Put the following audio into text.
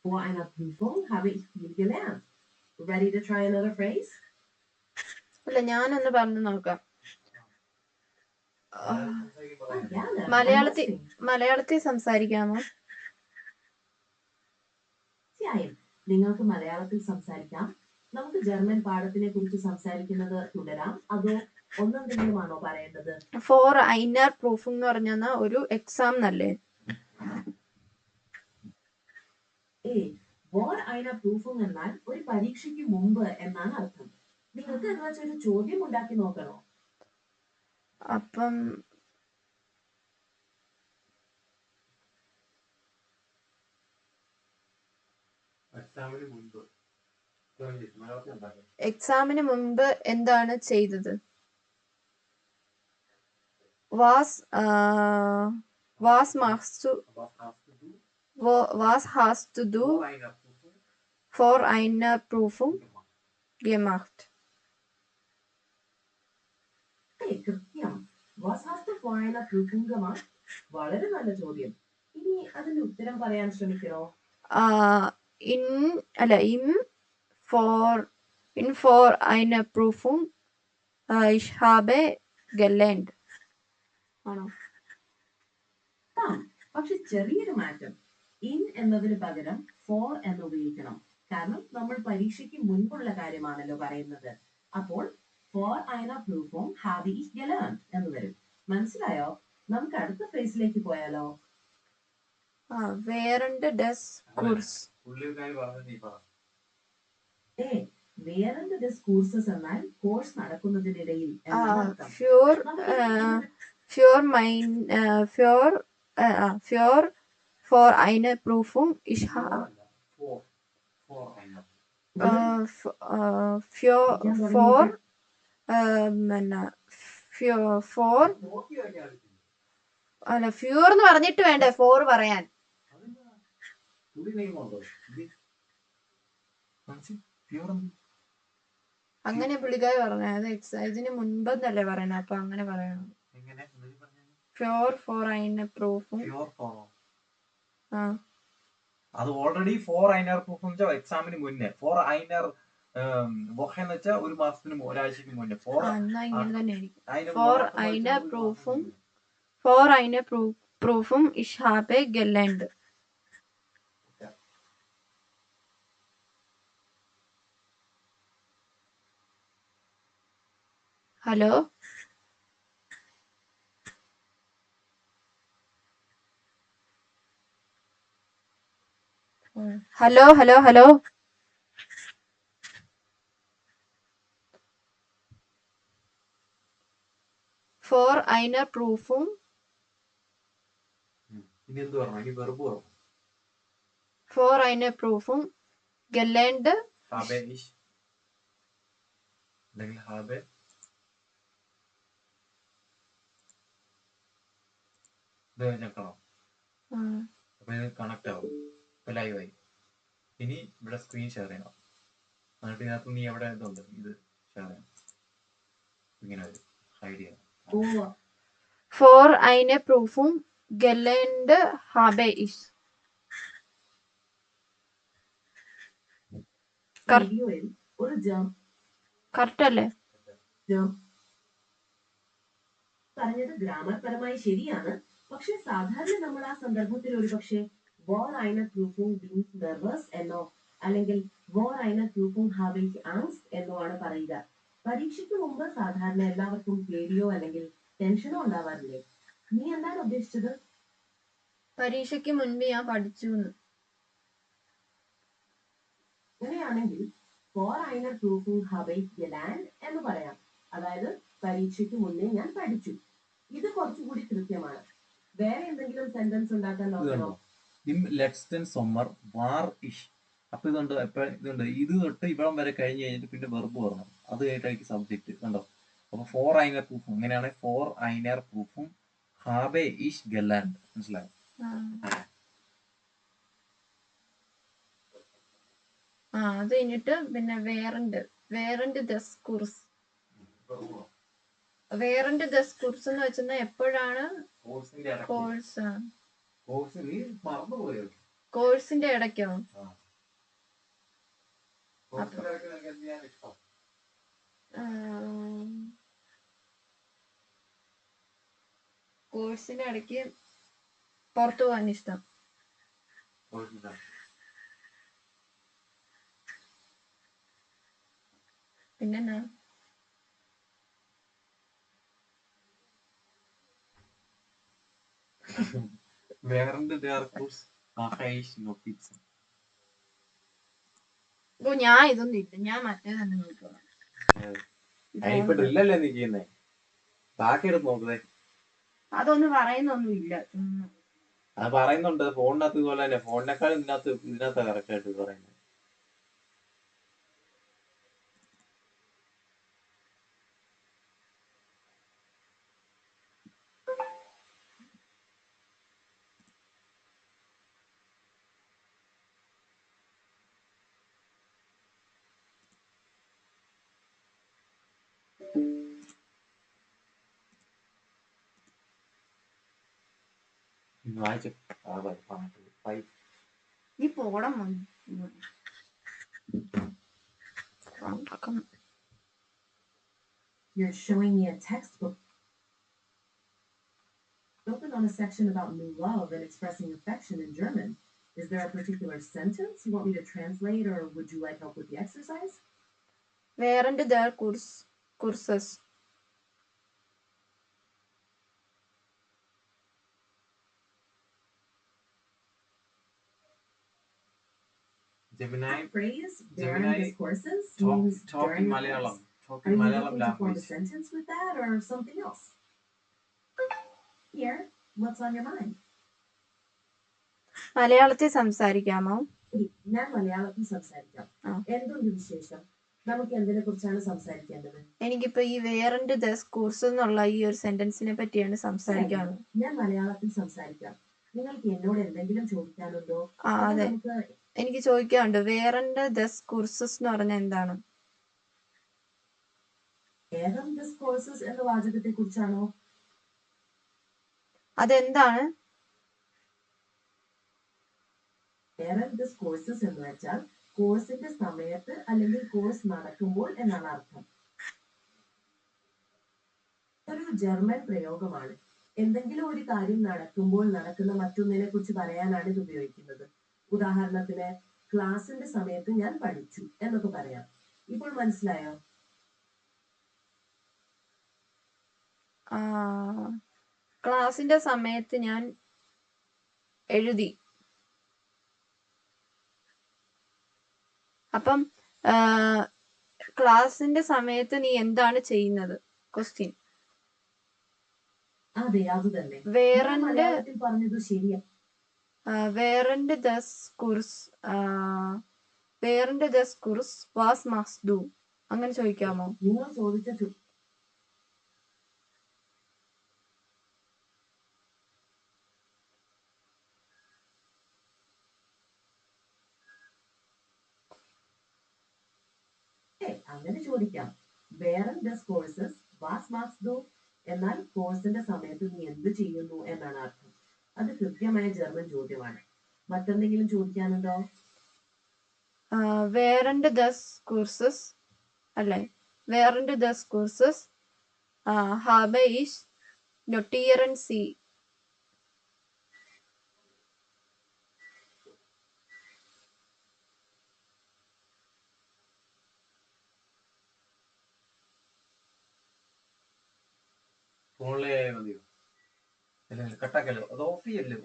Vor einer Prüfung habe ich viel gelernt. Ready to try another phrase? അല്ല, ഞാനൊന്ന് പറഞ്ഞു നോക്കാം. Gerne. മലയാളത്തിൽ സംസാരിക്കാമോ? തീർച്ചയായും നിങ്ങൾക്ക് മലയാളത്തിൽ സംസാരിക്കാം. നമുക്ക് ജർമ്മൻ പാഠത്തിനെ കുറിച്ച് സംസാരിക്കുന്നത് തുടരാം, അതോ ഒന്നെന്തെങ്കിലുമാണോ പറയേണ്ടത്? ഫോർ ഐനർ പ്രൂഫ് എന്ന് പറഞ്ഞാൽ ഒരു എക്സാം നല്ലേ? ഫോർ ഐനർ പ്രൂഫും എന്നാൽ ഒരു പരീക്ഷയ്ക്ക് മുമ്പ് എന്നാണ് അർത്ഥം. നിങ്ങൾക്ക് എന്ന് വെച്ചാൽ ഒരു ചോദ്യം ഉണ്ടാക്കി നോക്കണോ? അപ്പം എക്സാമിന് മുമ്പ് എന്താണ് ചെയ്തത്? Was hast du vor einer Prüfung gemacht? കൃത്യം. Was hast du vor einer Prüfung gemacht? വളരെ നല്ല ചോദ്യം. ഇനി അതിന്റെ ഉത്തരം പറയാൻ ശ്രമിക്കണോ? In vor einer Prüfung ich habe gelernt. ആണോ? പക്ഷെ ചെറിയൊരു മാറ്റം. ഇൻ എന്നതിന് പകരം ഫോർ എന്ന് ഉപയോഗിക്കണം. കാരണം നമ്മൾ പരീക്ഷയ്ക്ക് മുൻപുള്ള കാര്യമാണല്ലോ പറയുന്നത്. അപ്പോൾ four einer Prüfung habe ich gelernt എന്ന് വരും. മനസ്സിലായോ? നമുക്ക് അടുത്ത ഫ്രേസിലേക്ക് പോയാലോ? während des Kurs. während des Kurses എന്നാൽ കോഴ്സ് നടക്കുന്നതിനിടയിൽ. Für eine Prüfung ich habe ഫ്യൂർ എന്ന് പറഞ്ഞിട്ട് വേണ്ടേ ഫോർ പറയാൻ? അങ്ങനെ പുള്ളിക്കാർ പറഞ്ഞത് ഇതിന് മുൻപെന്നല്ലേ പറയണ, അപ്പൊ അങ്ങനെ പറയണം. ഫോർ ഐനർ പ്രൂഫും അത് ഓൾറെഡി ഫോർ ഐനർ പ്രൂഫ് എന്ന് വെച്ചാൽ എക്സാമിന് മുന്നേ. ഫോർ ഐനർ വൊഹ എന്ന് വെച്ചാൽ ഒരു മാസത്തിന് ഒരാഴ്ചക്ക് മുന്നേ. ഫോർ ഐനർ പ്രൂഫും ich habe gelernt. Hello hello hello hello ഫോർ ഐനർ പ്രൂഫും ഫോർ ഐനർ പ്രൂഫും gelernt habe ich habe ഞെക്കണം. അപ്പൊ ഇത് കണക്ട് ആവും. ഇപ്പൊ ലൈവായി. ഇനി ഇവിടെ സ്ക്രീൻ ഷെയർ ചെയ്യണം. എന്നിട്ട് ഇതിനകത്ത് നീ എവിടെ ഇതുണ്ട് ഇത് ഷെയർ ചെയ്യണം. ഇങ്ങനെ വരും. ഹൈഡ് ചെയ്യണം. For eine Prüfung gelernt habe ich. Correct അല്ലേ? പറഞ്ഞത് ഗ്രാമർപരമായി ശരിയാണ്. പക്ഷെ സാധാരണ നമ്മൾ ആ സന്ദർഭത്തിൽ ഒരു പക്ഷേ vor einer Prüfung bin ich nervös എന്നോ അല്ലെങ്കിൽ vor einer Prüfung habe ich Angst എന്നോ ആണ് പറയുക. പരീക്ഷയ്ക്ക് മുമ്പ് സാധാരണ എല്ലാവർക്കും പേടിയോ അല്ലെങ്കിൽ ടെൻഷനോ ഉണ്ടാവാറില്ലേ? നീ എന്താണ് ഉദ്ദേശിച്ചത്? പരീക്ഷയ്ക്ക് മുൻപ് ഞാൻ പഠിച്ചു. അങ്ങനെയാണെങ്കിൽ vor einer Prüfung habe ich gelernt എന്ന് പറയാം. അതായത് പരീക്ഷയ്ക്ക് മുന്നേ ഞാൻ പഠിച്ചു. ഇത് കുറച്ചുകൂടി കൃത്യമാണ്. വേറെ എന്തെങ്കിലും സെന്റൻസ് ഉണ്ടാക്കാൻ നോക്കണോ? Im letzten Sommer war ich. അപ്പൊ ഇതുണ്ട് ഇത് തൊട്ട് ഇവിടം വരെ കഴിഞ്ഞ് കഴിഞ്ഞിട്ട് പിന്നെ വെർബ് വരണം. അത് കഴിഞ്ഞിട്ടായിരിക്കും സബ്ജക്ട്. കണ്ടോ? അപ്പൊ ഫോർ ഐനർ പ്രൂഫും ഇങ്ങനെയാണ്. ഫോർ ഐനർ പ്രൂഫും ഹാബെ ഇഷ് ഗെലാൻഡ്. മനസ്സിലായോ? അത് കഴിഞ്ഞിട്ട് പിന്നെ വേറണ്ട് ദസ് കുർസ് എന്ന് വെച്ചാൽ എപ്പോഴാണ് കോഴ്സ്? മറന്നുപോയോ? കോഴ്സിന്റെ ഇടയ്ക്കോ? കോഴ്സിന്റെ ഇടയ്ക്ക് പുറത്തു പോകാൻ ഇഷ്ടം. പിന്നെന്നാ? Während der Kurs mache ich Notizen. ഓ ഞാൻ ഇതൊന്നും ഇല്ല, ഞാൻ മറ്റേ തന്നെ നോക്കണം. ഇപ്പൊ ഡ്രില്ലല്ലേ നീ ചെയ്യുന്നേ? ബാക്കി എടുത്ത് നോക്കുന്നേ. അതൊന്നും പറയുന്നൊന്നും ഇല്ല. അത് പറയുന്നുണ്ട് ഫോണിനകത്ത് ഇതുപോലെ തന്നെ. ഫോണിനേക്കാൾ ഇതിനകത്ത് കറക്റ്റ് ആയിട്ട് പറയുന്നത്. വായിച്ചു നീ പോടാൻ You're showing me a textbook open on a section about new love and expressing affection in German. Is there a particular sentence you want me to translate, or would you like help with the exercise? Während der Kurses. Gemini, That phrase, Gemini during discourses, talk means in during the Malayalam. course. Talk Are in you Malayalam looking to form a language. sentence with that or something else? Here, what's on your mind? മലയാളത്തിൽ സംസാരിക്കാമോ? ഞാൻ മലയാളത്തിൽ സംസാരിക്കാം. എന്തുണ്ട് വിശേഷം? നമുക്ക് എന്തിനെ കുറിച്ചാണ് സംസാരിക്കേണ്ടത്? എനിക്കിപ്പോ ഈ വേറെന്റ് ദസ് കോഴ്സ് എന്നുള്ള ഈ ഒരു സെന്റൻസിനെ പറ്റിയാണ് സംസാരിക്കാനുള്ളത്. ഞാൻ മലയാളത്തിൽ സംസാരിക്കാം. നിങ്ങൾക്ക് എന്നോട് എന്തെങ്കിലും ചോദിക്കാനുണ്ടോ? അതെ, എനിക്ക് ചോദിക്കാനുണ്ട്. വേറെന്റ് ദസ് കോഴ്സസ് എന്ന് പറഞ്ഞാൽ എന്താണ്? വേറെന്റ് ദസ് കോഴ്സസ് എന്ന വാചകത്തെ കുറിച്ചാണോ? അതെന്താണ്? വേറെന്റ് ദസ് കോഴ്സസ് എന്ന് വെച്ചാൽ കോഴ്സിന്റെ സമയത്ത് അല്ലെങ്കിൽ കോഴ്സ് നടക്കുമ്പോൾ എന്നാണ് അർത്ഥം. ഒരു ജർമ്മൻ പ്രയോഗമാണ്. എന്തെങ്കിലും ഒരു കാര്യം നടക്കുമ്പോൾ നടക്കുന്ന മറ്റൊന്നിനെ കുറിച്ച് പറയാനാണ് ഇത് ഉപയോഗിക്കുന്നത്. ഉദാഹരണത്തിന്, ക്ലാസിന്റെ സമയത്ത് ഞാൻ പഠിച്ചു എന്നൊക്കെ പറയാം. ഇപ്പോൾ മനസ്സിലായോ? ക്ലാസിന്റെ സമയത്ത് ഞാൻ എഴുതി. അപ്പം ക്ലാസിന്റെ സമയത്ത് നീ എന്താണ് ചെയ്യുന്നത്? ക്വസ്റ്റ്യൻ. അതെ, അത് തന്നെ. വേറെന്റ് പറഞ്ഞത് ശരിയാ. വേറെന്റ് ദസ് കുർസ് വാസ് മസ്റ്റ് ഡു അങ്ങനെ ചോദിക്കാമോ? നിങ്ങൾ ചോദിച്ച അങ്ങനെ ചോദിക്കാം. വേറെന്റ് ദസ് കോഴ്സസ് വാസ് മസ്റ്റ് ഡു എന്നാൽ കോഴ്സിന്റെ സമയത്ത് നീ എന്ത് ചെയ്യുന്നു എന്നാണ് അർത്ഥം. അത് കൃത്യമായ ജർമ്മൻ ചോദ്യമാണ്. മറ്റെന്തെങ്കിലും ചോദിക്കാനുണ്ടോ? വേറെന്റ് ദസ് കോഴ്സസ് അല്ലേ? വേറെന്റ് ദസ് കോഴ്സസ് habe ich notieren Sie. ഫോണിലെ മതിയോ? കട്ടാക്കല്ലോ, അത് ഓഫ് ചെയ്യല്ലേ?